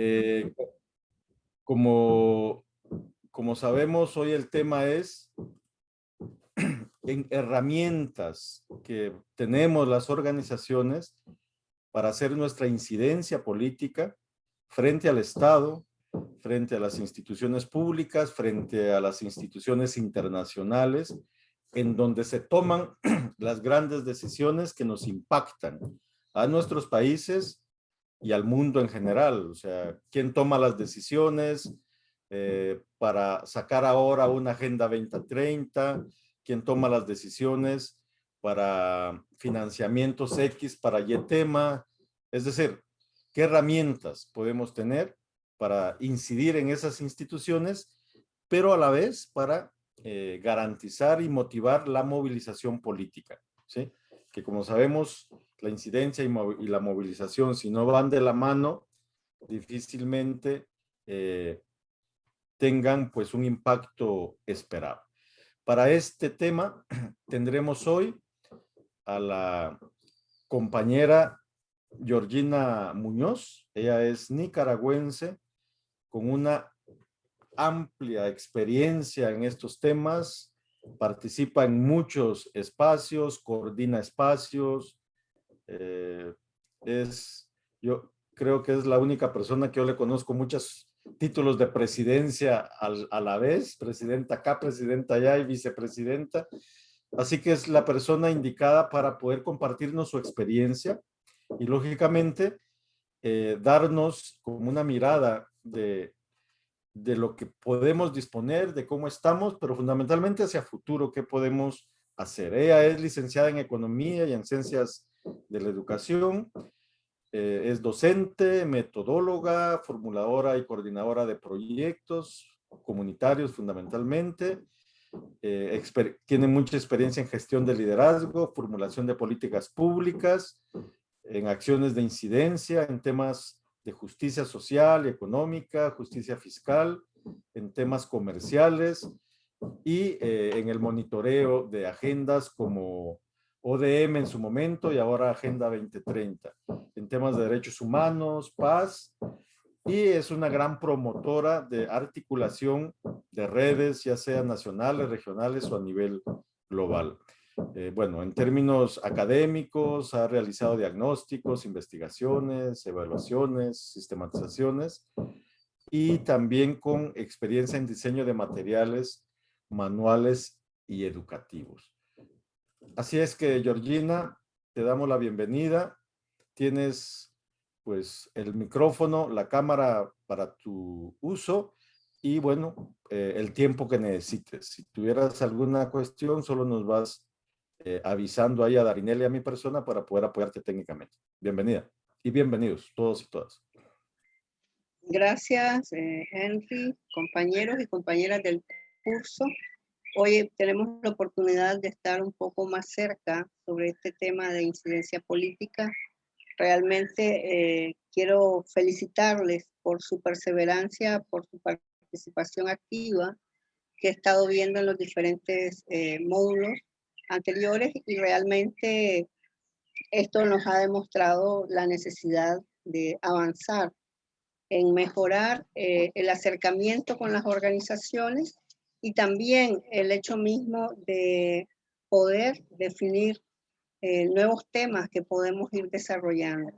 Eh, como, como sabemos, hoy el tema es en herramientas que tenemos las organizaciones para hacer nuestra incidencia política frente al Estado, frente a las instituciones públicas, frente a las instituciones internacionales, en donde se toman las grandes decisiones que nos impactan a nuestros países y al mundo en general. O sea, ¿quién toma las decisiones para sacar ahora una Agenda 2030? ¿Quién toma las decisiones para financiamientos X para Y tema? Es decir, ¿qué herramientas podemos tener para incidir en esas instituciones, pero a la vez para garantizar y motivar la movilización política? ¿Sí? Que como sabemos, la incidencia y la movilización, si no van de la mano, difícilmente tengan pues un impacto esperado. Para este tema tendremos hoy a la compañera Georgina Muñoz. Ella es nicaragüense con una amplia experiencia en estos temas, participa en muchos espacios, coordina espacios, yo creo que es la única persona que yo le conozco muchos títulos de presidencia a la vez, presidenta acá, presidenta allá y vicepresidenta. Así que es la persona indicada para poder compartirnos su experiencia y lógicamente darnos como una mirada de lo que podemos disponer, de cómo estamos, pero fundamentalmente hacia futuro, qué podemos hacer. Ella es licenciada en Economía y en Ciencias de la Educación, es docente, metodóloga, formuladora y coordinadora de proyectos comunitarios fundamentalmente. Tiene mucha experiencia en gestión de liderazgo, formulación de políticas públicas, en acciones de incidencia, en temas de justicia social y económica, justicia fiscal, en temas comerciales y en el monitoreo de agendas como ODM en su momento y ahora Agenda 2030, en temas de derechos humanos, paz, y es una gran promotora de articulación de redes, ya sean nacionales, regionales o a nivel global. Bueno, en términos académicos, ha realizado diagnósticos, investigaciones, evaluaciones, sistematizaciones y también con experiencia en diseño de materiales, manuales y educativos. Así es que, Georgina, te damos la bienvenida. Tienes pues el micrófono, la cámara para tu uso y bueno, el tiempo que necesites. Si tuvieras alguna cuestión, solo nos vas avisando ahí a Darinelli y a mi persona para poder apoyarte técnicamente. Bienvenida y bienvenidos todos y todas. Gracias, Henry, compañeros y compañeras del curso. Hoy tenemos la oportunidad de estar un poco más cerca sobre este tema de incidencia política. Realmente quiero felicitarles por su perseverancia, por su participación activa que he estado viendo en los diferentes módulos anteriores y realmente esto nos ha demostrado la necesidad de avanzar en mejorar el acercamiento con las organizaciones y también el hecho mismo de poder definir nuevos temas que podemos ir desarrollando.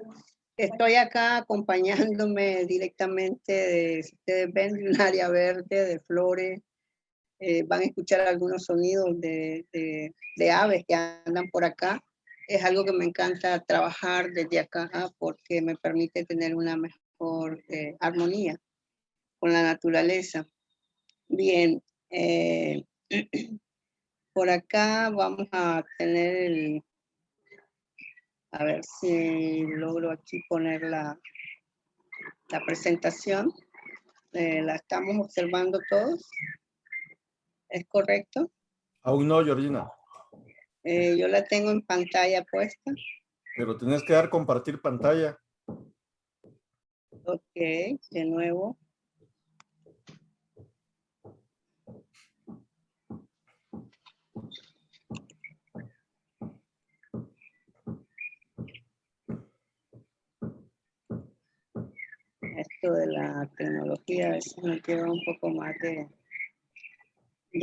Estoy acá acompañándome directamente de, si ustedes ven, de un área verde, de flores, van a escuchar algunos sonidos de aves que andan por acá. Es algo que me encanta trabajar desde acá porque me permite tener una mejor armonía con la naturaleza. Bien, por acá vamos a tener a ver si logro aquí poner la presentación. La estamos observando todos. ¿Es correcto? Aún no, Georgina. Yo la tengo en pantalla puesta. Pero tenés que dar compartir pantalla. Ok, de nuevo. Esto de la tecnología a veces nos lleva un poco más de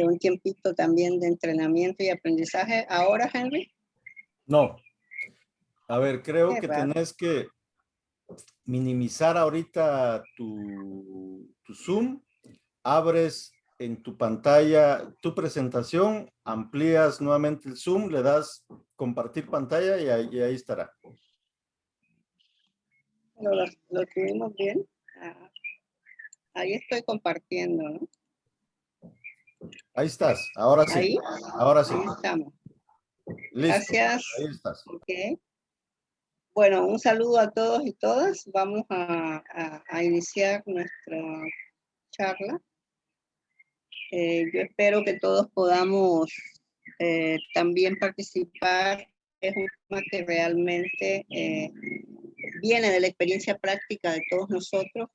un tiempito también de entrenamiento y aprendizaje. Ahora, Henry, No, a ver, creo qué que raro. tenés que minimizar ahorita tu Zoom, abres en tu pantalla tu presentación, amplías nuevamente el Zoom, le das compartir pantalla y ahí estará. Lo tuvimos bien. Ah, ahí estoy compartiendo, ¿no? Ahí estás, ahora sí, Ahí, ahora sí. ahí estamos. Listo, Gracias. ahí estás. Ok. Bueno, un saludo a todos y todas. Vamos a iniciar nuestra charla. Yo espero que todos podamos también participar. Es un tema que realmente viene de la experiencia práctica de todos nosotros.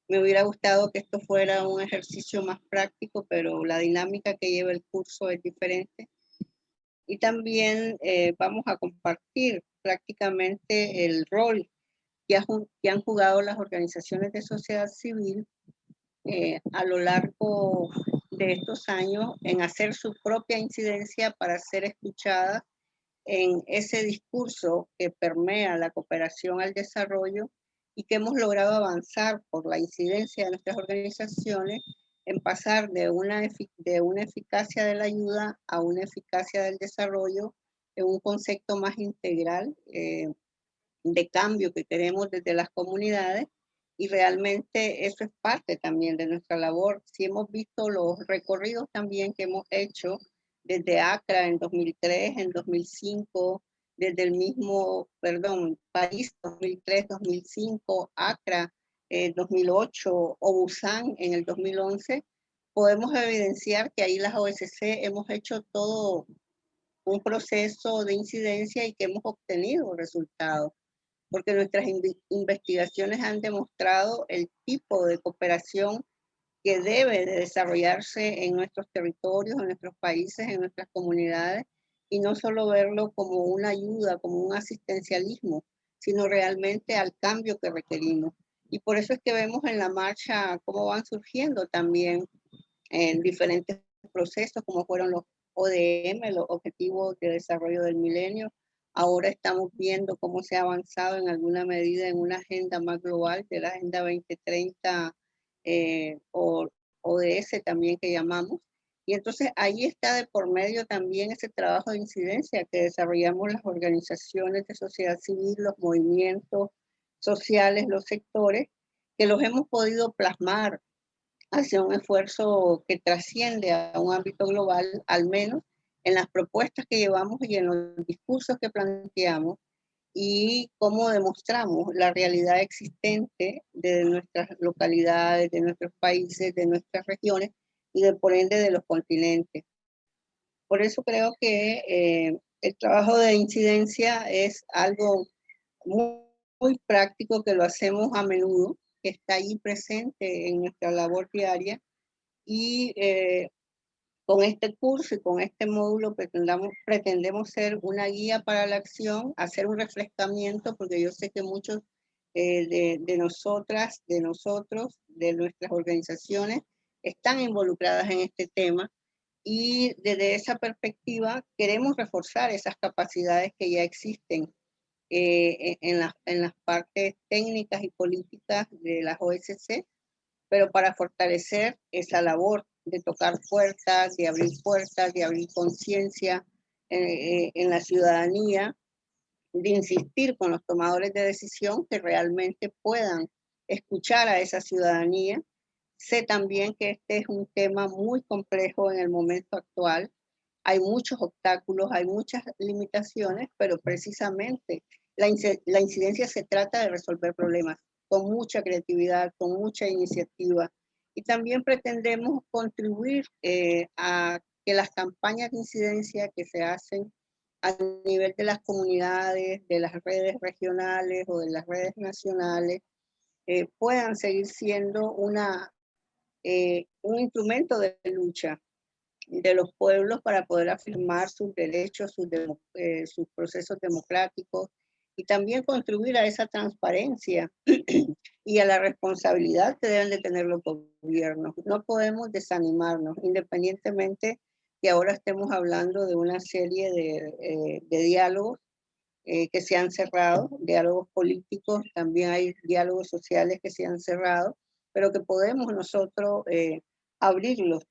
Me hubiera gustado que esto fuera un ejercicio más práctico, pero la dinámica que lleva el curso es diferente. Y también vamos a compartir prácticamente el rol que han jugado las organizaciones de sociedad civil a lo largo de estos años en hacer su propia incidencia para ser escuchada en ese discurso que permea la cooperación al desarrollo y que hemos logrado avanzar por la incidencia de nuestras organizaciones en pasar de una eficacia de la ayuda a una eficacia del desarrollo en un concepto más integral de cambio que queremos desde las comunidades, y realmente eso es parte también de nuestra labor. Si hemos visto los recorridos también que hemos hecho desde Accra en 2003, en 2005, desde el mismo, perdón, París 2003, 2005, Accra 2008 o Busan en el 2011, podemos evidenciar que ahí las OSC hemos hecho todo un proceso de incidencia y que hemos obtenido resultados, porque nuestras investigaciones han demostrado el tipo de cooperación que debe de desarrollarse en nuestros territorios, en nuestros países, en nuestras comunidades, y no solo verlo como una ayuda, como un asistencialismo, sino realmente al cambio que requerimos. Y por eso es que vemos en la marcha cómo van surgiendo también en diferentes procesos, como fueron los ODM, los Objetivos de Desarrollo del Milenio. Ahora estamos viendo cómo se ha avanzado en alguna medida en una agenda más global de la Agenda 2030 o ODS también que llamamos. Y entonces ahí está de por medio también ese trabajo de incidencia que desarrollamos las organizaciones de sociedad civil, los movimientos sociales, los sectores, que los hemos podido plasmar hacia un esfuerzo que trasciende a un ámbito global, al menos en las propuestas que llevamos y en los discursos que planteamos, y cómo demostramos la realidad existente de nuestras localidades, de nuestros países, de nuestras regiones y de por ende de los continentes. Por eso creo que el trabajo de incidencia es algo muy, muy práctico, que lo hacemos a menudo, que está ahí presente en nuestra labor diaria, y con este curso y con este módulo pretendemos ser una guía para la acción, hacer un refrescamiento, porque yo sé que muchos de nosotras, de nosotros, de nuestras organizaciones, están involucradas en este tema, y desde esa perspectiva queremos reforzar esas capacidades que ya existen en las partes técnicas y políticas de las OSC, pero para fortalecer esa labor de tocar puertas, de abrir conciencia en la ciudadanía, de insistir con los tomadores de decisión que realmente puedan escuchar a esa ciudadanía. Sé también que este es un tema muy complejo en el momento actual. Hay muchos obstáculos, hay muchas limitaciones, pero precisamente la incidencia se trata de resolver problemas con mucha creatividad, con mucha iniciativa. Y también pretendemos contribuir a que las campañas de incidencia que se hacen a nivel de las comunidades, de las redes regionales o de las redes nacionales, puedan seguir siendo un instrumento de lucha de los pueblos para poder afirmar sus derechos, sus procesos democráticos, y también contribuir a esa transparencia y a la responsabilidad que deben de tener los gobiernos. No podemos desanimarnos, independientemente que ahora estemos hablando de una serie de diálogos que se han cerrado, diálogos políticos, también hay diálogos sociales que se han cerrado, pero que podemos nosotros abrirlos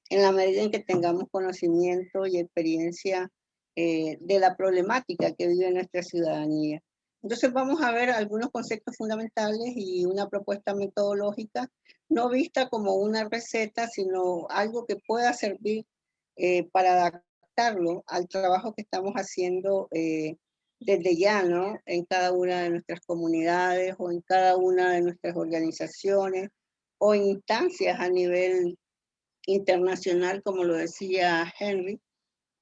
en la medida en que tengamos conocimiento y experiencia de la problemática que vive nuestra ciudadanía. Entonces vamos a ver algunos conceptos fundamentales y una propuesta metodológica, no vista como una receta, sino algo que pueda servir para adaptarlo al trabajo que estamos haciendo desde ya, ¿no? En cada una de nuestras comunidades o en cada una de nuestras organizaciones o instancias a nivel internacional, como lo decía Henry,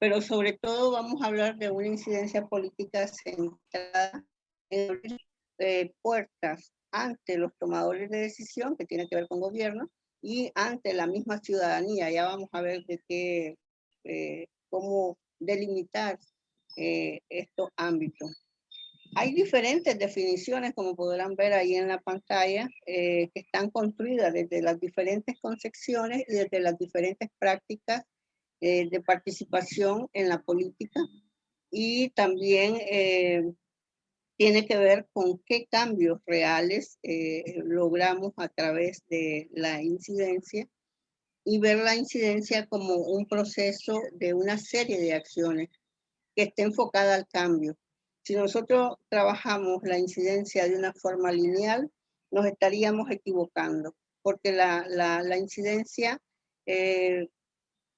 pero sobre todo vamos a hablar de una incidencia política centrada en abrir puertas ante los tomadores de decisión, que tiene que ver con gobierno, y ante la misma ciudadanía. Ya vamos a ver de qué, cómo delimitar estos ámbitos. Hay diferentes definiciones, como podrán ver ahí en la pantalla, que están construidas desde las diferentes concepciones y desde las diferentes prácticas de participación en la política. Y también tiene que ver con qué cambios reales logramos a través de la incidencia y ver la incidencia como un proceso de una serie de acciones que esté enfocada al cambio. Si nosotros trabajamos la incidencia de una forma lineal, nos estaríamos equivocando, porque la incidencia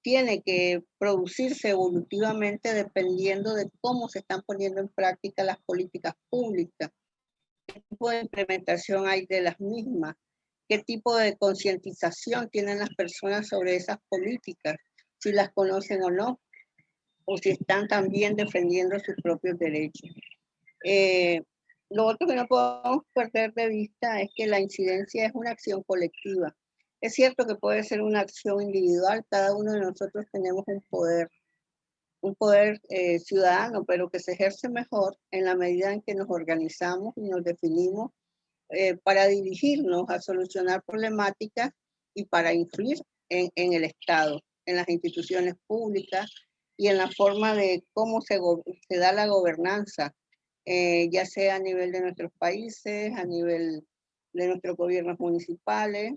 tiene que producirse evolutivamente dependiendo de cómo se están poniendo en práctica las políticas públicas, qué tipo de implementación hay de las mismas, qué tipo de concientización tienen las personas sobre esas políticas, si las conocen o si están también defendiendo sus propios derechos. Lo otro que no podemos perder de vista es que la incidencia es una acción colectiva. Es cierto que puede ser una acción individual, cada uno de nosotros tenemos un poder ciudadano, pero que se ejerce mejor en la medida en que nos organizamos y nos definimos para dirigirnos a solucionar problemáticas y para influir en el Estado, en las instituciones públicas y en la forma de cómo se da la gobernanza, ya sea a nivel de nuestros países, a nivel de nuestros gobiernos municipales,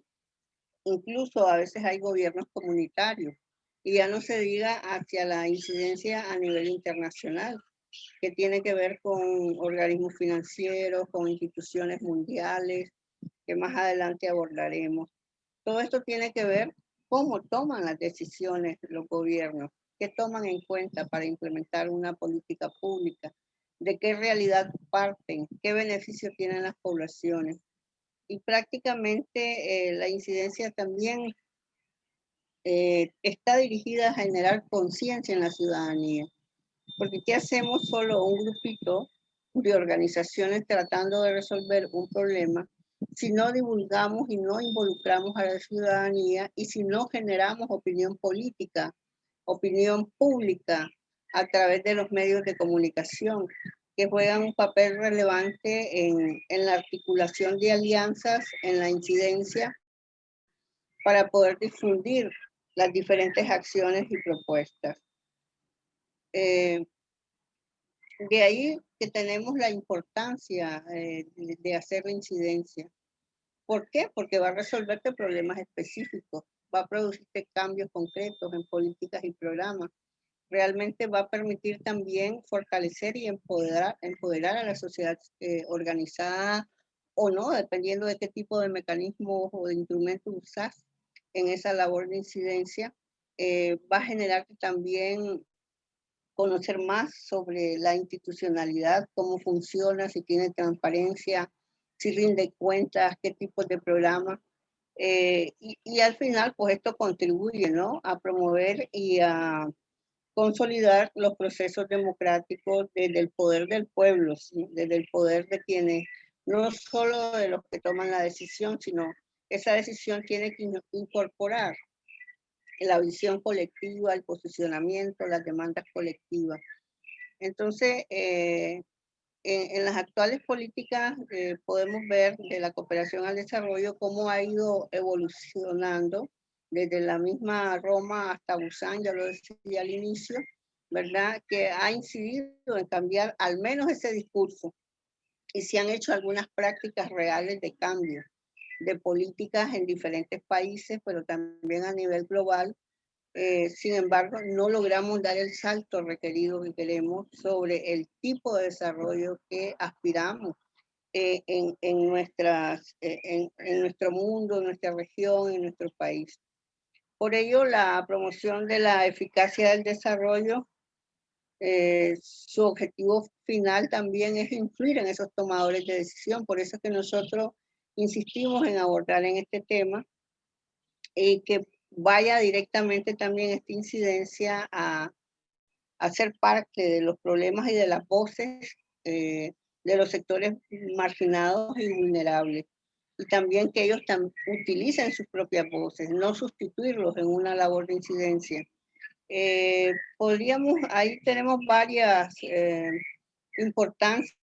incluso a veces hay gobiernos comunitarios, y ya no se diga hacia la incidencia a nivel internacional, que tiene que ver con organismos financieros, con instituciones mundiales, que más adelante abordaremos. Todo esto tiene que ver cómo toman las decisiones los gobiernos, qué toman en cuenta para implementar una política pública, de qué realidad parten, qué beneficios tienen las poblaciones. Y prácticamente la incidencia también está dirigida a generar conciencia en la ciudadanía. Porque ¿qué hacemos solo un grupito de organizaciones tratando de resolver un problema si no divulgamos y no involucramos a la ciudadanía y si no generamos opinión política, opinión pública a través de los medios de comunicación que juegan un papel relevante en la articulación de alianzas, en la incidencia para poder difundir las diferentes acciones y propuestas. De ahí que tenemos la importancia de hacer la incidencia. ¿Por qué? Porque va a resolverte problemas específicos, va a producirte cambios concretos en políticas y programas. Realmente va a permitir también fortalecer y empoderar a la sociedad organizada o no, dependiendo de qué tipo de mecanismos o de instrumentos usas en esa labor de incidencia. Va a generar también conocer más sobre la institucionalidad, cómo funciona, si tiene transparencia, si rinde cuentas, qué tipos de programas. Y al final, pues esto contribuye, ¿no?, a promover y a consolidar los procesos democráticos desde el poder del pueblo, ¿sí?, desde el poder de quienes, no solo de los que toman la decisión, sino esa decisión tiene que incorporar la visión colectiva, el posicionamiento, las demandas colectivas. Entonces, En las actuales políticas podemos ver de la cooperación al desarrollo cómo ha ido evolucionando desde la misma Roma hasta Busan, ya lo decía al inicio, ¿verdad? Que ha incidido en cambiar al menos ese discurso y se han hecho algunas prácticas reales de cambio de políticas en diferentes países, pero también a nivel global. Sin embargo, no logramos dar el salto requerido que queremos sobre el tipo de desarrollo que aspiramos en nuestro mundo, en nuestra región, en nuestro país. Por ello, la promoción de la eficacia del desarrollo, su objetivo final también es influir en esos tomadores de decisión. Por eso es que nosotros insistimos en abordar en este tema y que vaya directamente también esta incidencia a ser parte de los problemas y de las voces de los sectores marginados y vulnerables. Y también que ellos utilicen sus propias voces, no sustituirlos en una labor de incidencia. Ahí tenemos varias importancias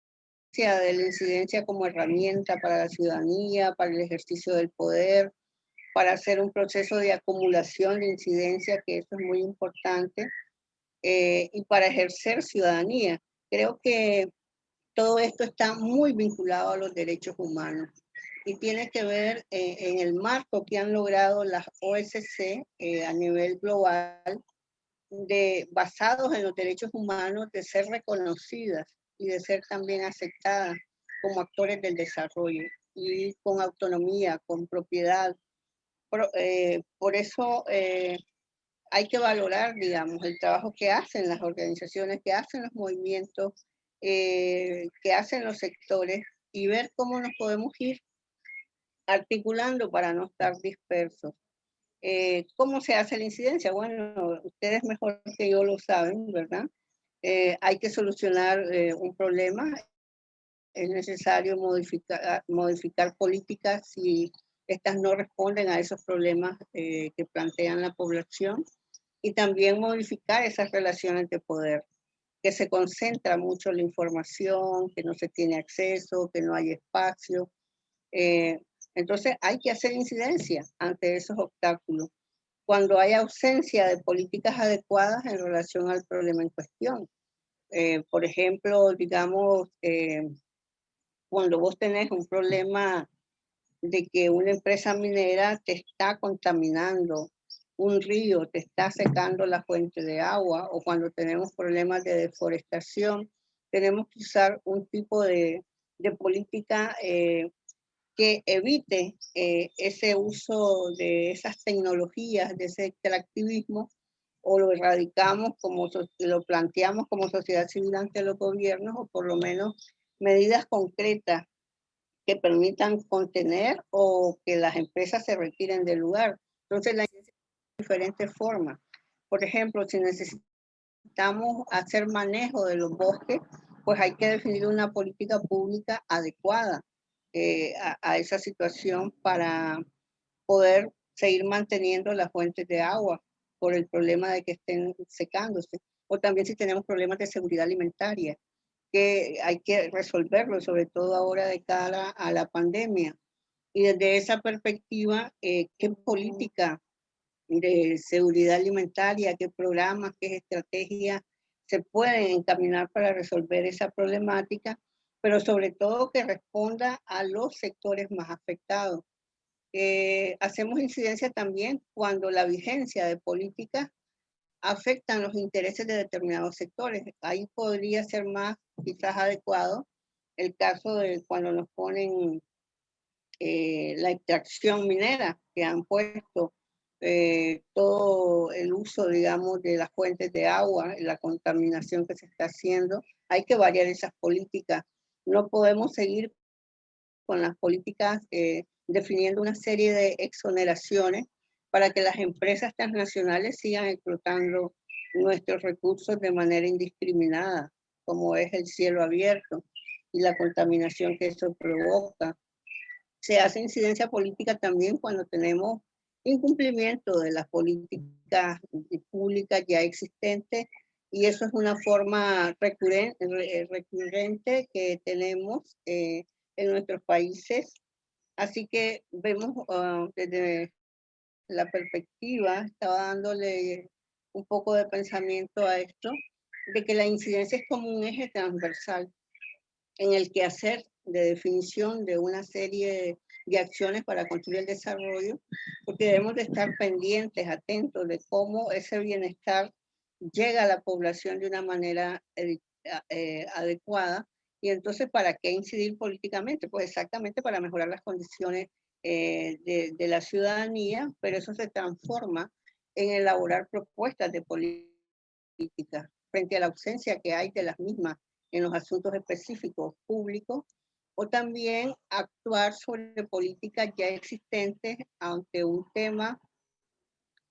de la incidencia como herramienta para la ciudadanía, para el ejercicio del poder, para hacer un proceso de acumulación de incidencia, que eso es muy importante, y para ejercer ciudadanía. Creo que todo esto está muy vinculado a los derechos humanos y tiene que ver en el marco que han logrado las OSC a nivel global, basados en los derechos humanos, de ser reconocidas y de ser también aceptadas como actores del desarrollo y con autonomía, con propiedad. Por eso hay que valorar, digamos, el trabajo que hacen las organizaciones, que hacen los movimientos, que hacen los sectores y ver cómo nos podemos ir articulando para no estar dispersos. ¿Cómo se hace la incidencia? Bueno, ustedes mejor que yo lo saben, ¿verdad? Hay que solucionar un problema, es necesario modificar políticas si estas no responden a esos problemas que plantean la población, y también modificar esas relaciones de poder, que se concentra mucho la información, que no se tiene acceso, que no hay espacio. Entonces hay que hacer incidencia ante esos obstáculos cuando hay ausencia de políticas adecuadas en relación al problema en cuestión. Por ejemplo, digamos, cuando vos tenés un problema de que una empresa minera te está contaminando un río, te está secando la fuente de agua, o cuando tenemos problemas de deforestación, tenemos que usar un tipo de política que evite ese uso de esas tecnologías, de ese extractivismo, o lo erradicamos como lo planteamos como sociedad civil ante los gobiernos, o por lo menos medidas concretas que permitan contener o que las empresas se retiren del lugar. Entonces, la incidencia de diferentes formas. Por ejemplo, si necesitamos hacer manejo de los bosques, pues hay que definir una política pública adecuada a esa situación para poder seguir manteniendo las fuentes de agua por el problema de que estén secándose. O también si tenemos problemas de seguridad alimentaria, que hay que resolverlo, sobre todo ahora de cara a la pandemia. Y desde esa perspectiva, ¿qué política de seguridad alimentaria, qué programas, qué estrategias se pueden encaminar para resolver esa problemática, pero sobre todo que responda a los sectores más afectados? Hacemos incidencia también cuando la vigencia de políticas afectan los intereses de determinados sectores. Ahí podría ser más quizás adecuado el caso de cuando nos ponen la extracción minera, que han puesto todo el uso, digamos, de las fuentes de agua, la contaminación que se está haciendo. Hay que variar esas políticas. No podemos seguir con las políticas definiendo una serie de exoneraciones para que las empresas transnacionales sigan explotando nuestros recursos de manera indiscriminada, como es el cielo abierto y la contaminación que eso provoca. Se hace incidencia política también cuando tenemos incumplimiento de las políticas públicas ya existentes Y eso es una forma recurrente que tenemos en nuestros países. Así que vemos desde la perspectiva, estaba dándole un poco de pensamiento a esto, de que la incidencia es como un eje transversal en el quehacer de definición de una serie de acciones para construir el desarrollo, porque debemos de estar pendientes, atentos de cómo ese bienestar llega a la población de una manera adecuada. Y entonces, ¿para qué incidir políticamente? Pues exactamente para mejorar las condiciones de la ciudadanía, pero eso se transforma en elaborar propuestas de política frente a la ausencia que hay de las mismas en los asuntos específicos públicos, o también actuar sobre políticas ya existentes ante un tema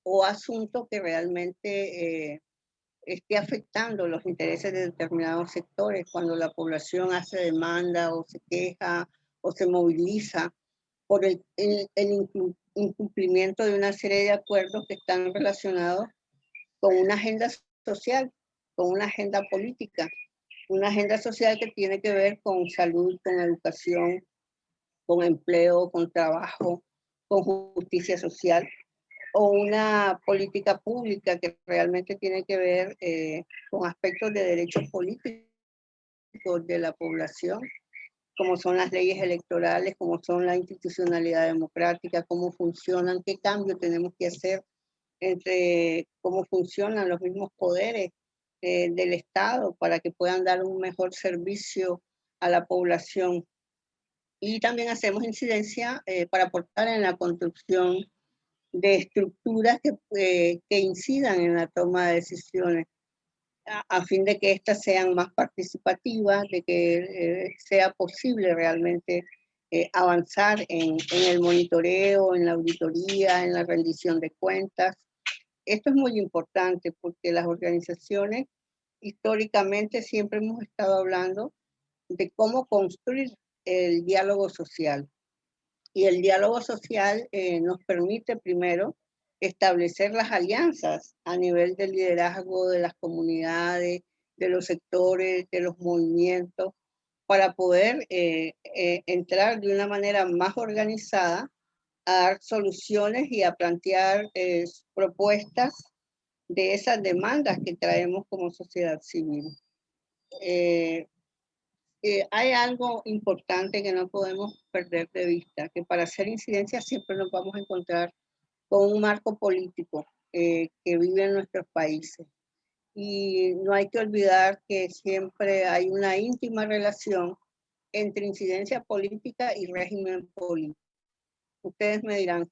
o asunto que realmente esté afectando los intereses de determinados sectores, cuando la población hace demanda o se queja o se moviliza por el incumplimiento de una serie de acuerdos que están relacionados con una agenda social, con una agenda política, una agenda social que tiene que ver con salud, con educación, con empleo, con trabajo, con justicia social, o una política pública que realmente tiene que ver con aspectos de derechos políticos de la población, como son las leyes electorales, como son la institucionalidad democrática, cómo funcionan, qué cambio tenemos que hacer entre cómo funcionan los mismos poderes del Estado para que puedan dar un mejor servicio a la población. Y también hacemos incidencia para aportar en la construcción de estructuras que incidan en la toma de decisiones, a fin de que éstas sean más participativas, de que sea posible realmente avanzar en el monitoreo, en la auditoría, en la rendición de cuentas. Esto es muy importante porque las organizaciones históricamente siempre hemos estado hablando de cómo construir el diálogo social. Y el diálogo social nos permite primero establecer las alianzas a nivel del liderazgo de las comunidades, de los sectores, de los movimientos, para poder entrar de una manera más organizada a dar soluciones y a plantear propuestas de esas demandas que traemos como sociedad civil. Hay algo importante que no podemos perder de vista, que para hacer incidencia siempre nos vamos a encontrar con un marco político que vive en nuestros países. Y no hay que olvidar que siempre hay una íntima relación entre incidencia política y régimen político. Ustedes me dirán,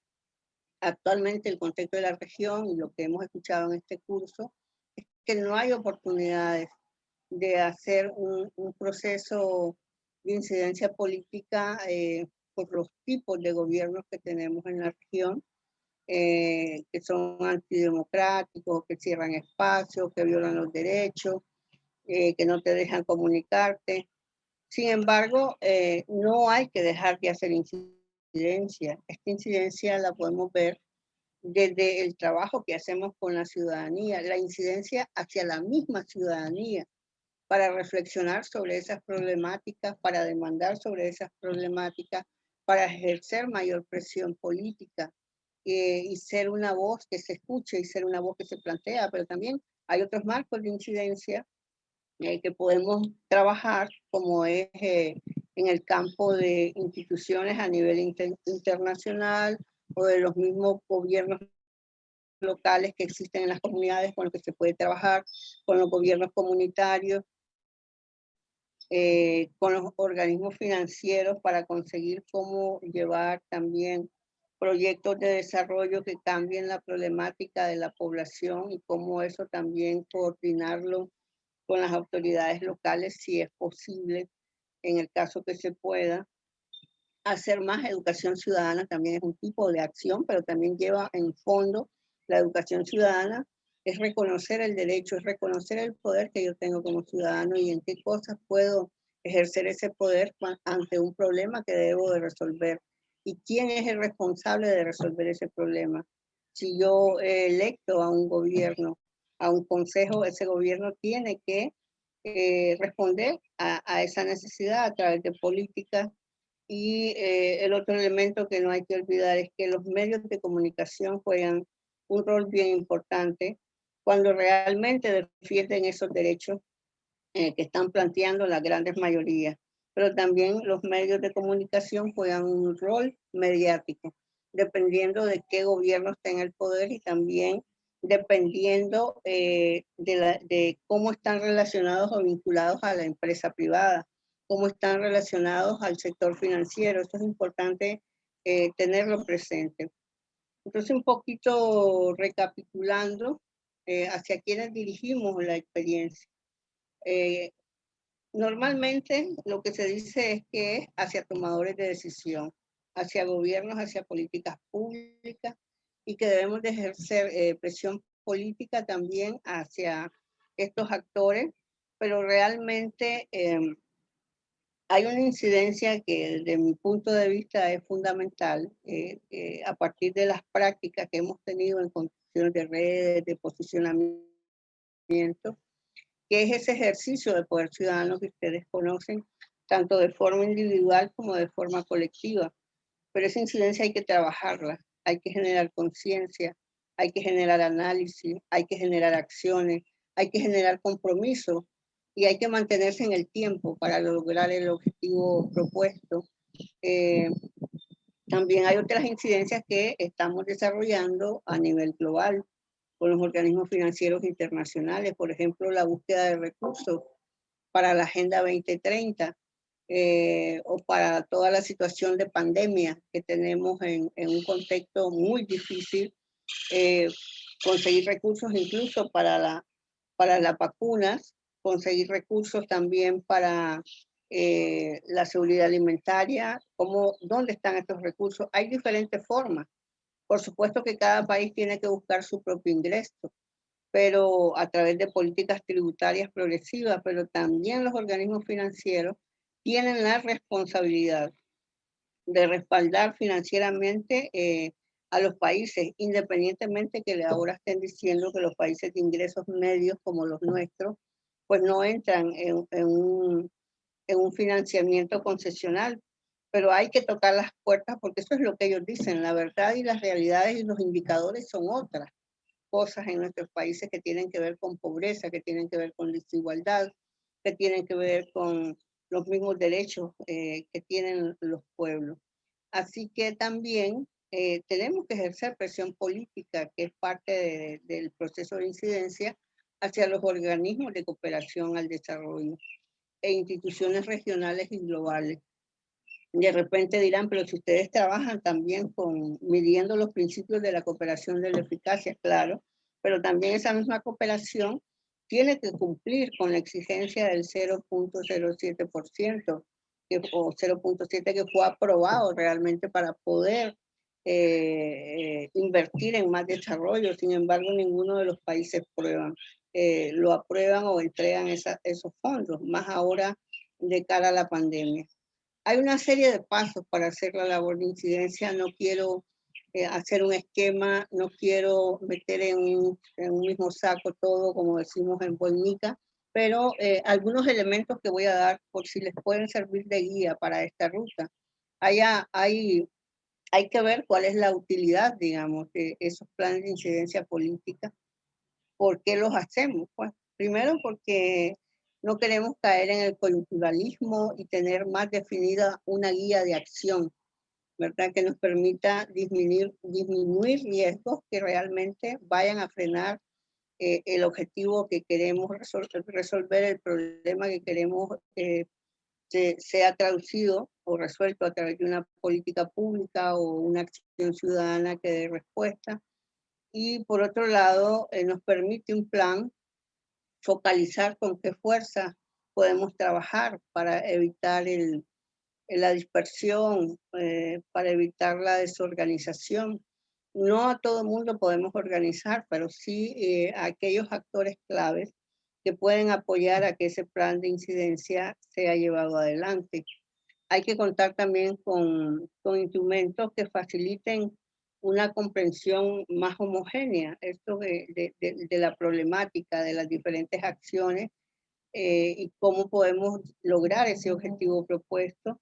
actualmente el contexto de la región y lo que hemos escuchado en este curso es que no hay oportunidades de hacer un proceso de incidencia política por los tipos de gobiernos que tenemos en la región, que son antidemocráticos, que cierran espacios, que violan los derechos, que no te dejan comunicarte. Sin embargo, no hay que dejar de hacer incidencia. Esta incidencia la podemos ver desde el trabajo que hacemos con la ciudadanía, la incidencia hacia la misma ciudadanía, para reflexionar sobre esas problemáticas, para demandar sobre esas problemáticas, para ejercer mayor presión política y ser una voz que se escuche y ser una voz que se plantea, pero también hay otros marcos de incidencia que podemos trabajar, como es en el campo de instituciones a nivel internacional o de los mismos gobiernos locales que existen en las comunidades con los que se puede trabajar, con los gobiernos comunitarios, con los organismos financieros para conseguir cómo llevar también proyectos de desarrollo que cambien la problemática de la población y cómo eso también coordinarlo con las autoridades locales si es posible, en el caso que se pueda. Hacer más educación ciudadana también es un tipo de acción, pero también lleva en fondo la educación ciudadana, es reconocer el derecho, es reconocer el poder que yo tengo como ciudadano y en qué cosas puedo ejercer ese poder ante un problema que debo de resolver. ¿Y quién es el responsable de resolver ese problema? Si yo he electo a un gobierno a un consejo, ese gobierno tiene que responder a esa necesidad a través de políticas. Y el otro elemento que no hay que olvidar es que los medios de comunicación juegan un rol bien importante cuando realmente defienden esos derechos que están planteando las grandes mayorías. Pero también los medios de comunicación juegan un rol mediático, dependiendo de qué gobierno esté en el poder y también dependiendo de cómo están relacionados o vinculados a la empresa privada, cómo están relacionados al sector financiero. Esto es importante tenerlo presente. Entonces, un poquito recapitulando hacia quienes dirigimos la experiencia. Eh, Normalmente lo que se dice es que es hacia tomadores de decisión, hacia gobiernos, hacia políticas públicas y que debemos de ejercer presión política también hacia estos actores, pero realmente hay una incidencia que desde mi punto de vista es fundamental a partir de las prácticas que hemos tenido en construcción de redes, de posicionamiento, que es ese ejercicio de poder ciudadano que ustedes conocen, tanto de forma individual como de forma colectiva. Pero esa incidencia hay que trabajarla, hay que generar conciencia, hay que generar análisis, hay que generar acciones, hay que generar compromiso y hay que mantenerse en el tiempo para lograr el objetivo propuesto. Eh, También hay otras incidencias que estamos desarrollando a nivel global con los organismos financieros internacionales, por ejemplo, la búsqueda de recursos para la Agenda 2030 o para toda la situación de pandemia que tenemos en un contexto muy difícil, eh, conseguir recursos incluso para las vacunas, conseguir recursos también para la seguridad alimentaria, ¿dónde están estos recursos? Hay diferentes formas. Por supuesto que cada país tiene que buscar su propio ingreso, pero a través de políticas tributarias progresivas, pero también los organismos financieros tienen la responsabilidad de respaldar financieramente a los países, independientemente que ahora estén diciendo que los países de ingresos medios como los nuestros, pues no entran en un financiamiento concesional, pero hay que tocar las puertas porque eso es lo que ellos dicen, la verdad y las realidades y los indicadores son otras cosas en nuestros países que tienen que ver con pobreza, que tienen que ver con desigualdad, que tienen que ver con los mismos derechos que tienen los pueblos. Así que también tenemos que ejercer presión política, que es parte del proceso de incidencia hacia los organismos de cooperación al desarrollo e instituciones regionales y globales. De repente dirán, pero si ustedes trabajan también midiendo los principios de la cooperación de la eficacia, claro, pero también esa misma cooperación tiene que cumplir con la exigencia del 0.07%, o 0.7 que fue aprobado realmente para poder invertir en más desarrollo. Sin embargo, ninguno de los países lo aprueban o entregan esos fondos, más ahora de cara a la pandemia. Hay una serie de pasos para hacer la labor de incidencia. No quiero hacer un esquema, no quiero meter en un mismo saco todo, como decimos en Boinica, pero algunos elementos que voy a dar por si les pueden servir de guía para esta ruta. Hay que ver cuál es la utilidad, digamos, de esos planes de incidencia política. ¿Por qué los hacemos? Pues primero porque no queremos caer en el coyunturalismo y tener más definida una guía de acción, ¿verdad? Que nos permita disminuir riesgos que realmente vayan a frenar el objetivo que queremos resolver, el problema que queremos sea traducido o resuelto a través de una política pública o una acción ciudadana que dé respuesta. Y por otro lado, nos permite un plan focalizar con qué fuerza podemos trabajar para evitar la dispersión, para evitar la desorganización. No a todo mundo podemos organizar, pero sí a aquellos actores claves que pueden apoyar a que ese plan de incidencia sea llevado adelante. Hay que contar también con instrumentos que faciliten una comprensión más homogénea esto de la problemática, de las diferentes acciones y cómo podemos lograr ese objetivo propuesto.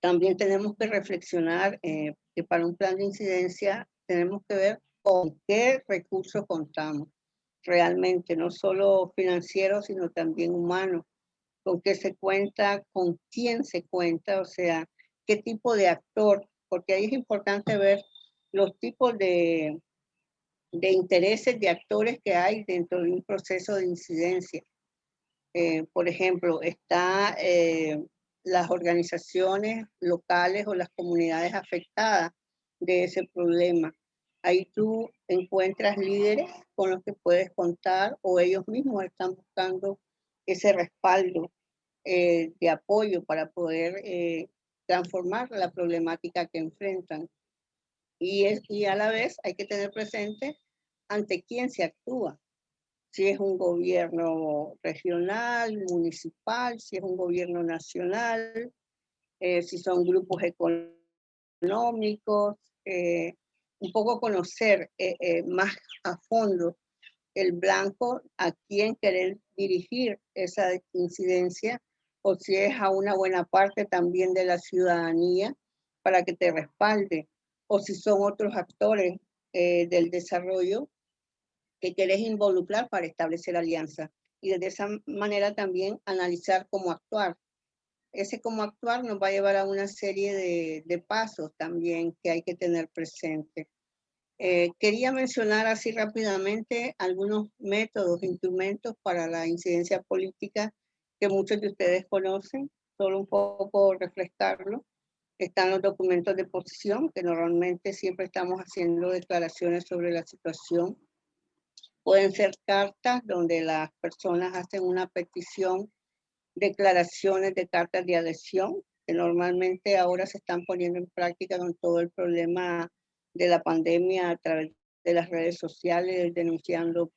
También tenemos que reflexionar que para un plan de incidencia tenemos que ver con qué recursos contamos realmente, no solo financieros, sino también humanos, con qué se cuenta, con quién se cuenta, o sea, qué tipo de actor, porque ahí es importante ver los tipos de intereses de actores que hay dentro de un proceso de incidencia. Por ejemplo, está las organizaciones locales o las comunidades afectadas de ese problema. Ahí tú encuentras líderes con los que puedes contar o ellos mismos están buscando ese respaldo de apoyo para poder transformar la problemática que enfrentan. Y a la vez hay que tener presente ante quién se actúa. Si es un gobierno regional, municipal, si es un gobierno nacional, si son grupos económicos, un poco conocer más a fondo el blanco a quién querer dirigir esa incidencia o si es a una buena parte también de la ciudadanía para que te respalde o si son otros actores del desarrollo que querés involucrar para establecer alianzas y de esa manera también analizar cómo actuar. Ese cómo actuar nos va a llevar a una serie de pasos también que hay que tener presente. Quería mencionar así rápidamente algunos métodos, instrumentos para la incidencia política que muchos de ustedes conocen, solo un poco refrescarlo. Están los documentos de posición, que normalmente siempre estamos haciendo declaraciones sobre la situación. Pueden ser cartas donde las personas hacen una petición, declaraciones de cartas de adhesión, que normalmente ahora se están poniendo en práctica con todo el problema de la pandemia a través de las redes sociales, denunciando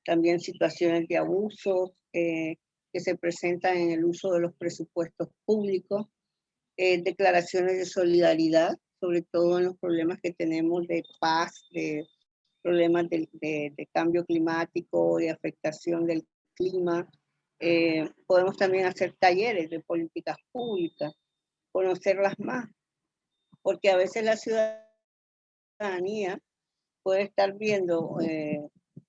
también situaciones de abusos que se presentan en el uso de los presupuestos públicos, declaraciones de solidaridad, sobre todo en los problemas que tenemos de paz, de problemas de cambio climático, de afectación del clima. Podemos también hacer talleres de políticas públicas, conocerlas más, porque a veces la ciudadanía puede estar viendo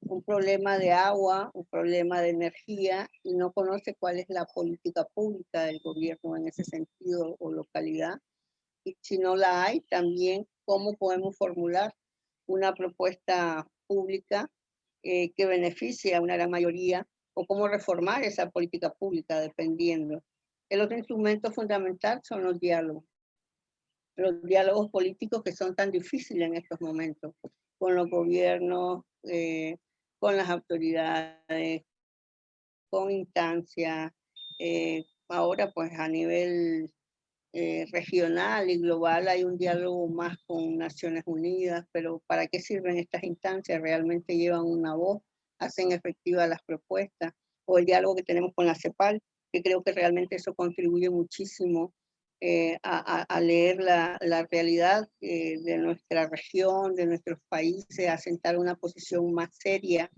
un problema de agua, un problema de energía y no conoce cuál es la política pública del gobierno en ese sentido o localidad. Y si no la hay, también cómo podemos formular una propuesta pública que beneficie a una gran mayoría o cómo reformar esa política pública dependiendo. El otro instrumento fundamental son los diálogos políticos que son tan difíciles en estos momentos, con los gobiernos, con las autoridades, con instancias, ahora pues a nivel regional y global hay un diálogo más con Naciones Unidas, pero ¿para qué sirven estas instancias? ¿Realmente llevan una voz? ¿Hacen efectivas las propuestas? O el diálogo que tenemos con la CEPAL, que creo que realmente eso contribuye muchísimo a leer la realidad de nuestra región, de nuestros países, a sentar una posición más seria,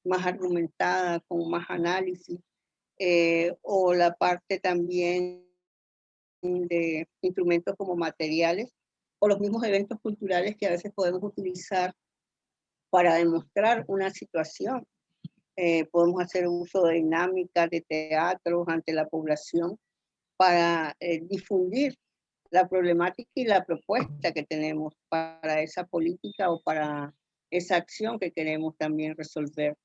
más argumentada, con más análisis, o la parte también de instrumentos como materiales o los mismos eventos culturales que a veces podemos utilizar para demostrar una situación. Podemos hacer uso de dinámicas, de teatros ante la población para difundir la problemática y la propuesta que tenemos para esa política o para esa acción que queremos también resolver.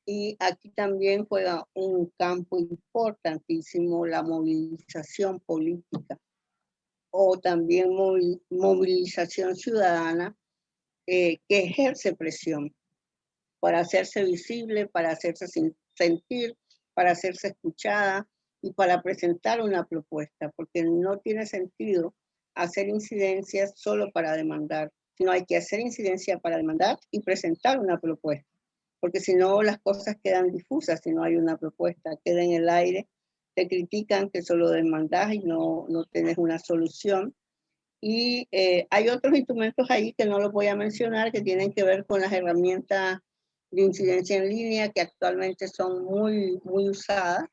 Y aquí también juega un campo importantísimo la movilización política o también movilización ciudadana que ejerce presión para hacerse visible, para hacerse sentir, para hacerse escuchada y para presentar una propuesta, porque no tiene sentido hacer incidencias solo para demandar, sino hay que hacer incidencia para demandar y presentar una propuesta, porque si no las cosas quedan difusas, si no hay una propuesta, queda en el aire, te critican que solo demandas y no tenés una solución. Y hay otros instrumentos ahí que no los voy a mencionar, que tienen que ver con las herramientas de incidencia en línea que actualmente son muy usadas.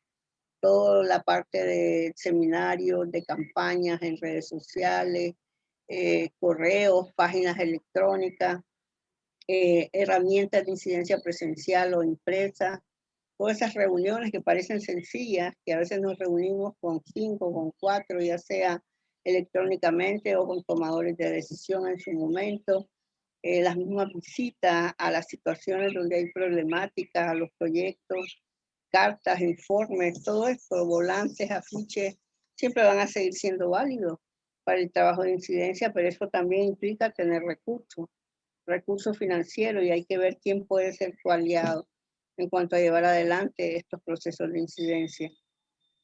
Toda la parte de seminarios, de campañas en redes sociales, correos, páginas electrónicas, herramientas de incidencia presencial o impresa, todas esas reuniones que parecen sencillas, que a veces nos reunimos con 5, con 4, ya sea electrónicamente o con tomadores de decisión en su momento, las mismas visitas a las situaciones donde hay problemáticas, a los proyectos, cartas, informes, todo esto, volantes, afiches, siempre van a seguir siendo válidos para el trabajo de incidencia, pero eso también implica tener recursos financieros, y hay que ver quién puede ser tu aliado en cuanto a llevar adelante estos procesos de incidencia.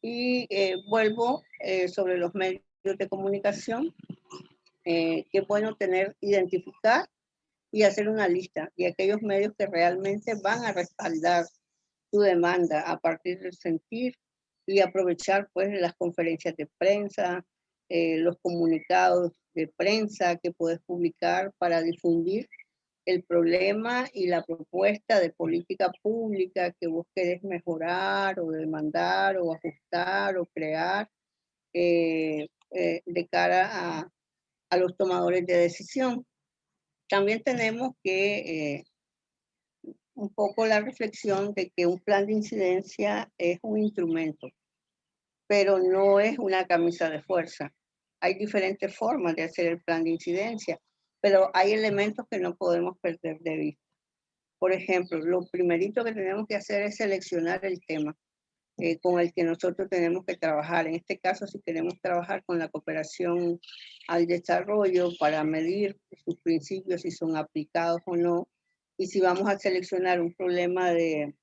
Y vuelvo sobre los medios de comunicación, que es bueno identificar y hacer una lista de aquellos medios que realmente van a respaldar tu demanda a partir del sentir, y aprovechar pues las conferencias de prensa, los comunicados de prensa que puedes publicar para difundir el problema y la propuesta de política pública que vos querés mejorar o demandar o ajustar o crear de cara a los tomadores de decisión. También tenemos que un poco la reflexión de que un plan de incidencia es un instrumento, pero no es una camisa de fuerza. Hay diferentes formas de hacer el plan de incidencia, pero hay elementos que no podemos perder de vista. Por ejemplo, lo primerito que tenemos que hacer es seleccionar el tema con el que nosotros tenemos que trabajar. En este caso, si queremos trabajar con la cooperación al desarrollo para medir sus principios, si son aplicados o no, y si vamos a seleccionar un problema de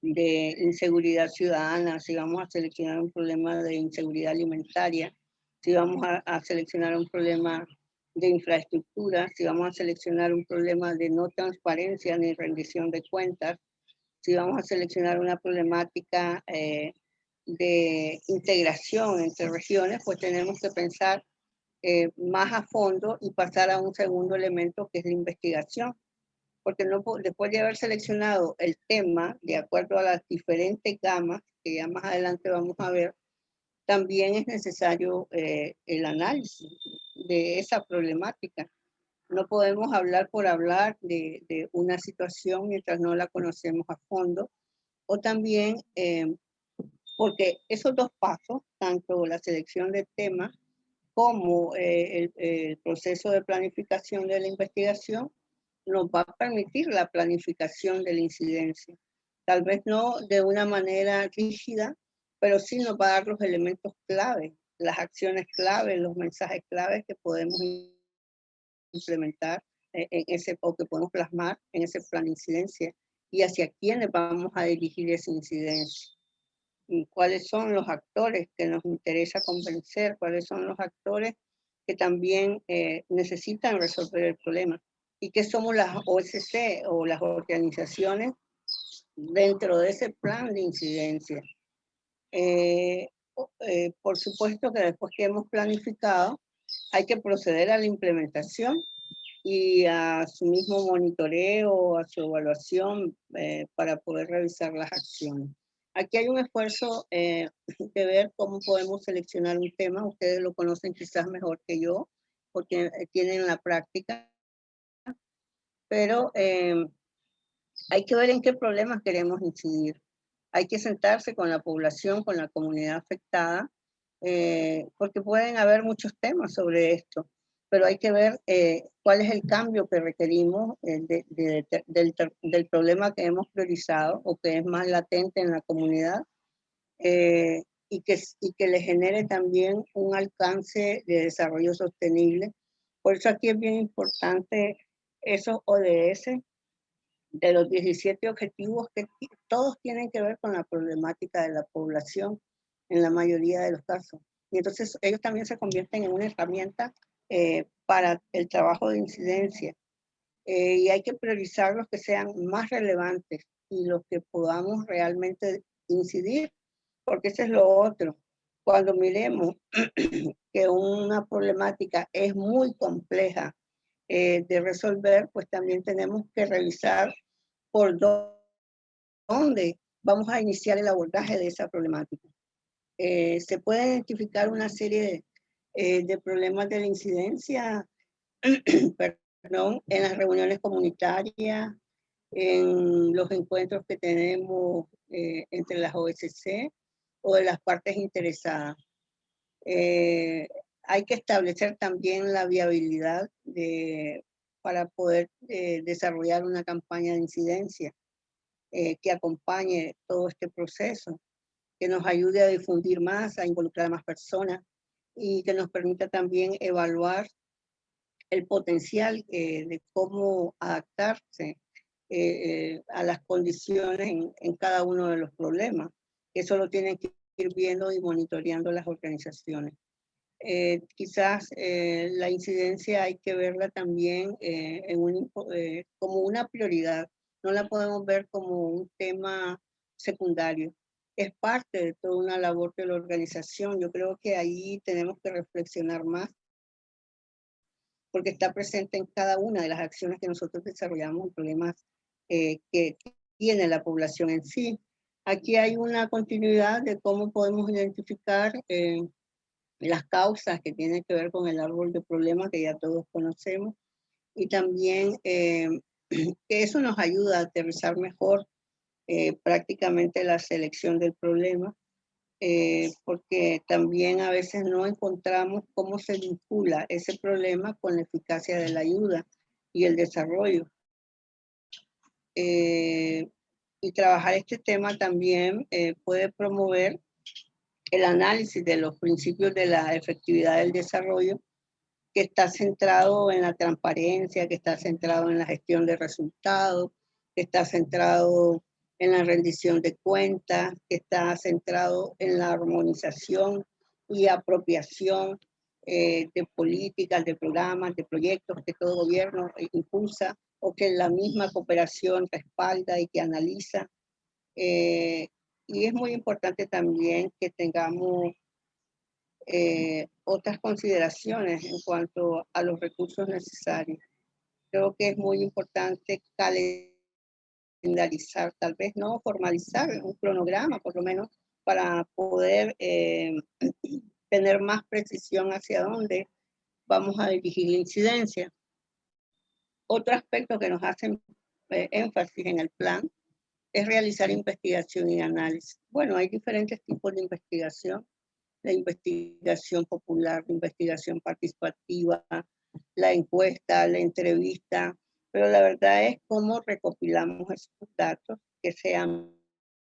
inseguridad ciudadana, si vamos a seleccionar un problema de inseguridad alimentaria, si vamos a seleccionar un problema de infraestructura, si vamos a seleccionar un problema de no transparencia ni rendición de cuentas, si vamos a seleccionar una problemática de integración entre regiones, pues tenemos que pensar más a fondo y pasar a un segundo elemento, que es la investigación, porque no, después de haber seleccionado el tema de acuerdo a las diferentes gamas, que ya más adelante vamos a ver, también es necesario el análisis de esa problemática. No podemos hablar por hablar de una situación mientras no la conocemos a fondo, o también porque esos dos pasos, tanto la selección de temas como el proceso de planificación de la investigación, nos va a permitir la planificación de la incidencia. Tal vez no de una manera rígida, pero sí nos va a dar los elementos clave, las acciones clave, los mensajes claves que podemos implementar en ese, o que podemos plasmar en ese plan de incidencia, y hacia quiénes vamos a dirigir esa incidencia. Y cuáles son los actores que nos interesa convencer, cuáles son los actores que también necesitan resolver el problema, y qué somos las OSC o las organizaciones dentro de ese plan de incidencia. Por supuesto que después que hemos planificado, hay que proceder a la implementación y a su mismo monitoreo, a su evaluación para poder revisar las acciones. Aquí hay un esfuerzo de ver cómo podemos seleccionar un tema. Ustedes lo conocen quizás mejor que yo, porque tienen la práctica, pero hay que ver en qué problemas queremos incidir. Hay que sentarse con la población, con la comunidad afectada, porque pueden haber muchos temas sobre esto, pero hay que ver cuál es el cambio que requerimos del problema que hemos priorizado o que es más latente en la comunidad, y que le genere también un alcance de desarrollo sostenible. Por eso aquí es bien importante esos ODS, de los 17 objetivos, que todos tienen que ver con la problemática de la población en la mayoría de los casos. Y entonces ellos también se convierten en una herramienta para el trabajo de incidencia. Y hay que priorizar los que sean más relevantes y los que podamos realmente incidir, porque ese es lo otro. Cuando miremos que una problemática es muy compleja de resolver, pues también tenemos que revisar por dónde vamos a iniciar el abordaje de esa problemática. Se puede identificar una serie de problemas de la incidencia, perdón, en las reuniones comunitarias, en los encuentros que tenemos entre las OSC o de las partes interesadas. Hay que establecer también la viabilidad para poder desarrollar una campaña de incidencia que acompañe todo este proceso, que nos ayude a difundir más, a involucrar a más personas y que nos permita también evaluar el potencial de cómo adaptarse a las condiciones en cada uno de los problemas. Eso lo tienen que ir viendo y monitoreando las organizaciones. Quizás la incidencia hay que verla también como una prioridad. No la podemos ver como un tema secundario. Es parte de toda una labor de la organización. Yo creo que ahí tenemos que reflexionar más porque está presente en cada una de las acciones que nosotros desarrollamos en problemas que tiene la población en sí. Aquí hay una continuidad de cómo podemos identificar las causas que tienen que ver con el árbol de problemas que ya todos conocemos y también que eso nos ayuda a aterrizar mejor prácticamente la selección del problema, porque también a veces no encontramos cómo se vincula ese problema con la eficacia de la ayuda y el desarrollo. Y trabajar este tema también puede promover el análisis de los principios de la efectividad del desarrollo, que está centrado en la transparencia, que está centrado en la gestión de resultados, que está centrado en la rendición de cuentas, que está centrado en la armonización y apropiación de políticas, de programas, de proyectos que todo gobierno impulsa o que la misma cooperación respalda y que analiza. Y es muy importante también que tengamos otras consideraciones en cuanto a los recursos necesarios. Creo que es muy importante calendarizar, tal vez no formalizar un cronograma, por lo menos, para poder tener más precisión hacia dónde vamos a dirigir la incidencia. Otro aspecto que nos hacen énfasis en el plan es realizar investigación y análisis. Bueno, hay diferentes tipos de investigación: la investigación popular, la investigación participativa, la encuesta, la entrevista, pero la verdad es cómo recopilamos esos datos que sean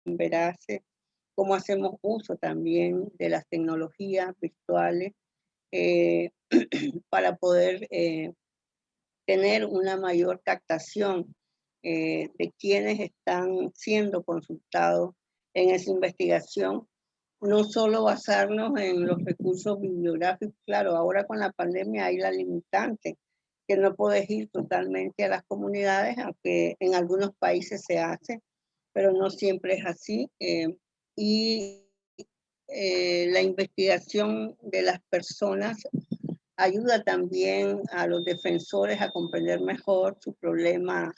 veraces, cómo hacemos uso también de las tecnologías virtuales eh, para poder tener una mayor captación de quienes están siendo consultados en esa investigación. No solo basarnos en los recursos bibliográficos, claro, ahora con la pandemia hay la limitante, que no puedes ir totalmente a las comunidades, aunque en algunos países se hace, pero no siempre es así. Y la investigación de las personas ayuda también a los defensores a comprender mejor su problema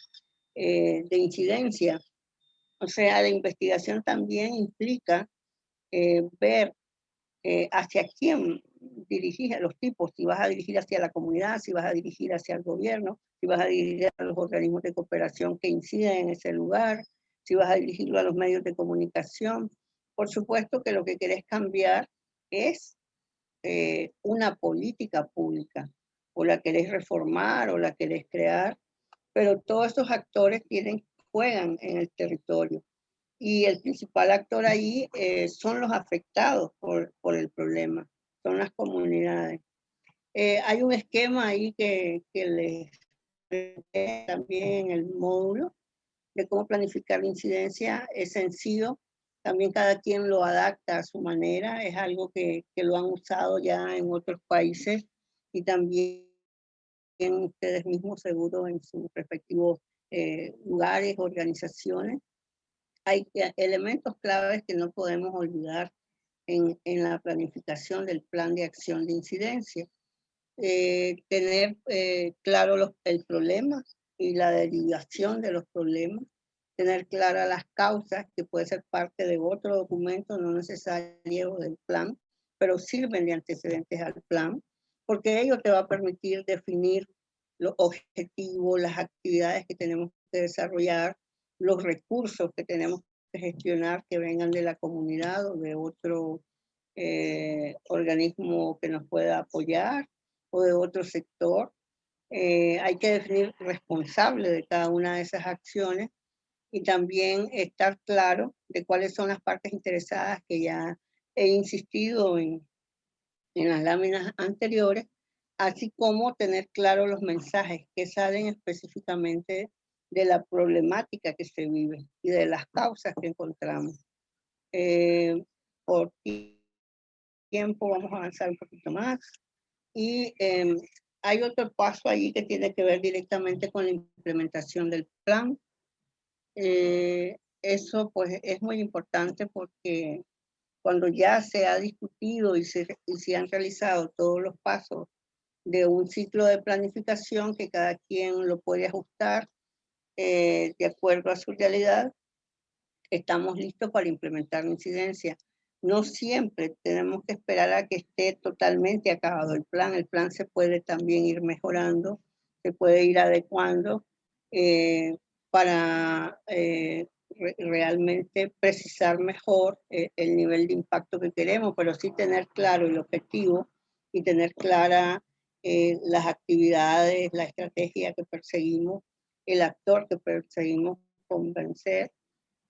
de incidencia. O sea, la investigación también implica ver hacia quién dirigir a los tipos, si vas a dirigir hacia la comunidad, si vas a dirigir hacia el gobierno, si vas a dirigir a los organismos de cooperación que inciden en ese lugar, si vas a dirigirlo a los medios de comunicación. Por supuesto que lo que querés cambiar es una política pública, o la querés reformar o la querés crear, pero todos estos actores juegan en el territorio y el principal actor ahí son los afectados por el problema, son las comunidades. Hay un esquema ahí que les también en el módulo de cómo planificar la incidencia. Es sencillo, también cada quien lo adapta a su manera, es algo que lo han usado ya en otros países y también ustedes mismos seguro en sus respectivos lugares, organizaciones. Hay elementos claves que no podemos olvidar en la planificación del plan de acción de incidencia. Tener claro el problema y la derivación de los problemas, tener claras las causas, que puede ser parte de otro documento, no necesario del plan, pero sirven de antecedentes al plan, porque ello te va a permitir definir los objetivos, las actividades que tenemos que desarrollar, los recursos que tenemos que gestionar que vengan de la comunidad o de otro organismo que nos pueda apoyar o de otro sector. Hay que definir responsable de cada una de esas acciones y también estar claro de cuáles son las partes interesadas, que ya he insistido en las láminas anteriores, así como tener claro los mensajes que salen específicamente de la problemática que se vive y de las causas que encontramos. Por tiempo vamos a avanzar un poquito más. Y hay otro paso allí que tiene que ver directamente con la implementación del plan. Eso pues es muy importante porque cuando ya se ha discutido y se han realizado todos los pasos de un ciclo de planificación, que cada quien lo puede ajustar de acuerdo a su realidad, estamos listos para implementar la incidencia. No siempre tenemos que esperar a que esté totalmente acabado el plan. El plan se puede también ir mejorando, se puede ir adecuando para realmente precisar mejor el nivel de impacto que queremos, pero sí tener claro el objetivo y tener clara las actividades, la estrategia que perseguimos, el actor que perseguimos convencer.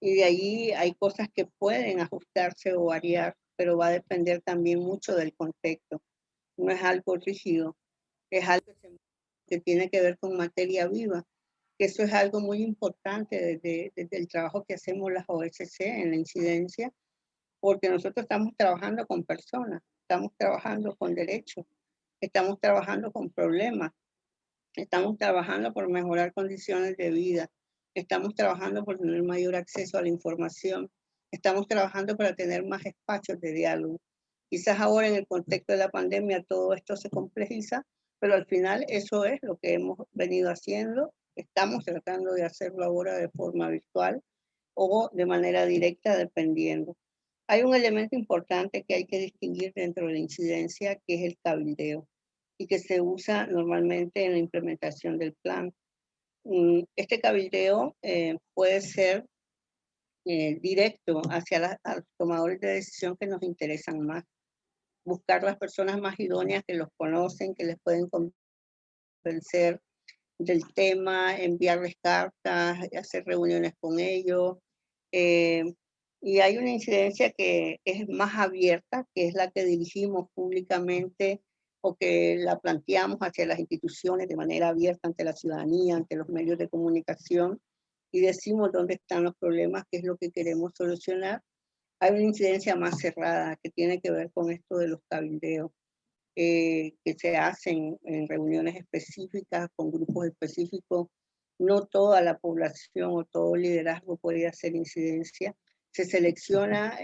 Y de ahí hay cosas que pueden ajustarse o variar, pero va a depender también mucho del contexto. No es algo rígido, es algo que tiene que ver con materia viva, que eso es algo muy importante desde el trabajo que hacemos las OSC en la incidencia, porque nosotros estamos trabajando con personas, estamos trabajando con derechos, estamos trabajando con problemas, estamos trabajando por mejorar condiciones de vida, estamos trabajando por tener mayor acceso a la información, estamos trabajando para tener más espacios de diálogo. Quizás ahora en el contexto de la pandemia todo esto se complejiza, pero al final eso es lo que hemos venido haciendo. Estamos tratando de hacerlo ahora de forma virtual o de manera directa, dependiendo. Hay un elemento importante que hay que distinguir dentro de la incidencia, que es el cabildeo, y que se usa normalmente en la implementación del plan. Este cabildeo puede ser directo hacia a los tomadores de decisión que nos interesan más. Buscar las personas más idóneas que los conocen, que les pueden convencer del tema, enviarles cartas, hacer reuniones con ellos. Y hay una incidencia que es más abierta, que es la que dirigimos públicamente o que la planteamos hacia las instituciones de manera abierta ante la ciudadanía, ante los medios de comunicación, y decimos dónde están los problemas, qué es lo que queremos solucionar. Hay una incidencia más cerrada que tiene que ver con esto de los cabildeos, que se hacen en reuniones específicas con grupos específicos. No toda la población o todo liderazgo puede hacer incidencia. Se selecciona,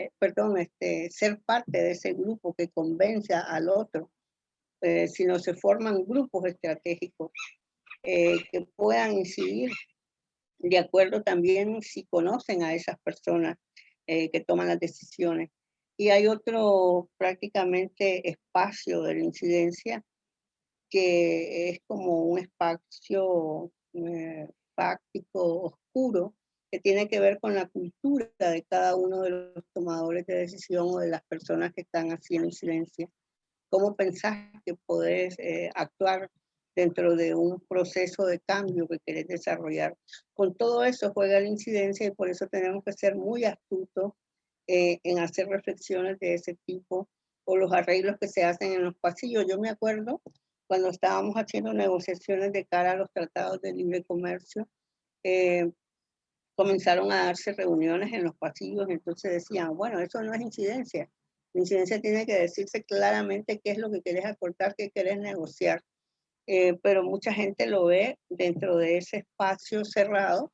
ser parte de ese grupo que convence al otro, sino se forman grupos estratégicos que puedan incidir de acuerdo también si conocen a esas personas que toman las decisiones. Y hay otro prácticamente espacio de la incidencia que es como un espacio fáctico, oscuro, que tiene que ver con la cultura de cada uno de los tomadores de decisión o de las personas que están haciendo incidencia. ¿Cómo pensás que podés actuar dentro de un proceso de cambio que querés desarrollar? Con todo eso juega la incidencia y por eso tenemos que ser muy astutos en hacer reflexiones de ese tipo o los arreglos que se hacen en los pasillos. Yo me acuerdo cuando estábamos haciendo negociaciones de cara a los tratados de libre comercio, comenzaron a darse reuniones en los pasillos, entonces decían, bueno, eso no es incidencia. La incidencia tiene que decirse claramente qué es lo que querés acortar, qué querés negociar. Pero mucha gente lo ve dentro de ese espacio cerrado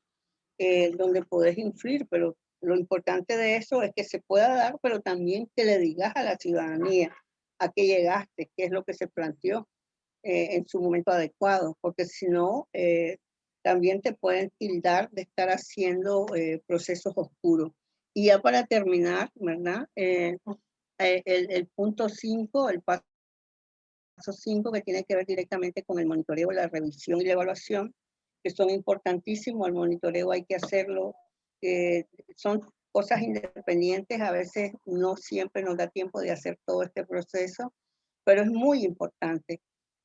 donde podés influir, pero lo importante de eso es que se pueda dar, pero también que le digas a la ciudadanía a qué llegaste, qué es lo que se planteó en su momento adecuado, porque si no, también te pueden tildar de estar haciendo procesos oscuros. Y ya para terminar, ¿verdad? El punto 5, el paso 5, que tiene que ver directamente con el monitoreo, la revisión y la evaluación, que son importantísimos. El monitoreo hay que hacerlo, son cosas independientes, a veces no siempre nos da tiempo de hacer todo este proceso, pero es muy importante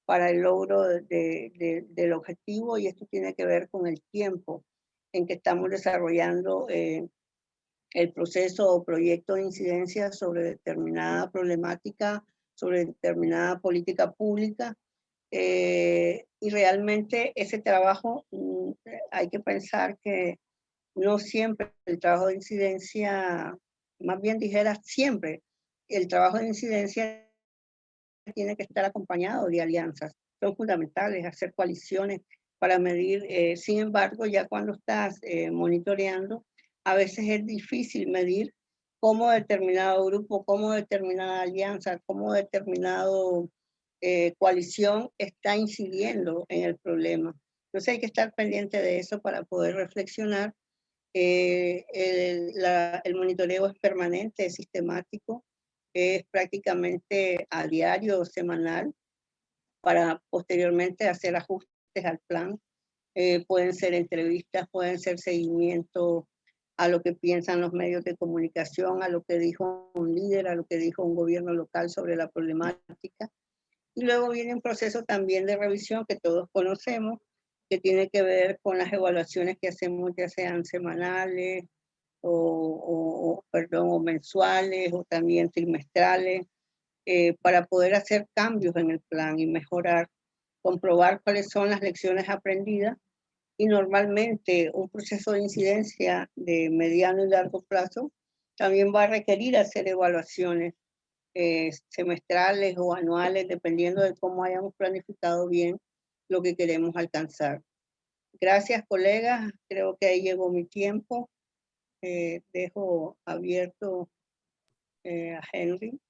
para el logro del objetivo, y esto tiene que ver con el tiempo en que estamos desarrollando el proceso o proyecto de incidencia sobre determinada problemática, sobre determinada política pública. Y realmente ese trabajo, hay que pensar que no siempre el trabajo de incidencia, más bien dijera siempre, el trabajo de incidencia tiene que estar acompañado de alianzas. Son fundamentales hacer coaliciones para medir. Sin embargo, ya cuando estás monitoreando, a veces es difícil medir cómo determinado grupo, cómo determinada alianza, cómo determinado coalición está incidiendo en el problema. Entonces hay que estar pendiente de eso para poder reflexionar. El monitoreo es permanente, es sistemático, es prácticamente a diario o semanal para posteriormente hacer ajustes al plan. Pueden ser entrevistas, pueden ser seguimientos a lo que piensan los medios de comunicación, a lo que dijo un líder, a lo que dijo un gobierno local sobre la problemática. Y luego viene un proceso también de revisión que todos conocemos, que tiene que ver con las evaluaciones que hacemos, ya sean semanales o mensuales o también trimestrales, para poder hacer cambios en el plan y mejorar, comprobar cuáles son las lecciones aprendidas. Y normalmente un proceso de incidencia de mediano y largo plazo también va a requerir hacer evaluaciones semestrales o anuales, dependiendo de cómo hayamos planificado bien lo que queremos alcanzar. Gracias, colegas. Creo que ahí llegó mi tiempo. Dejo abierto a Henry.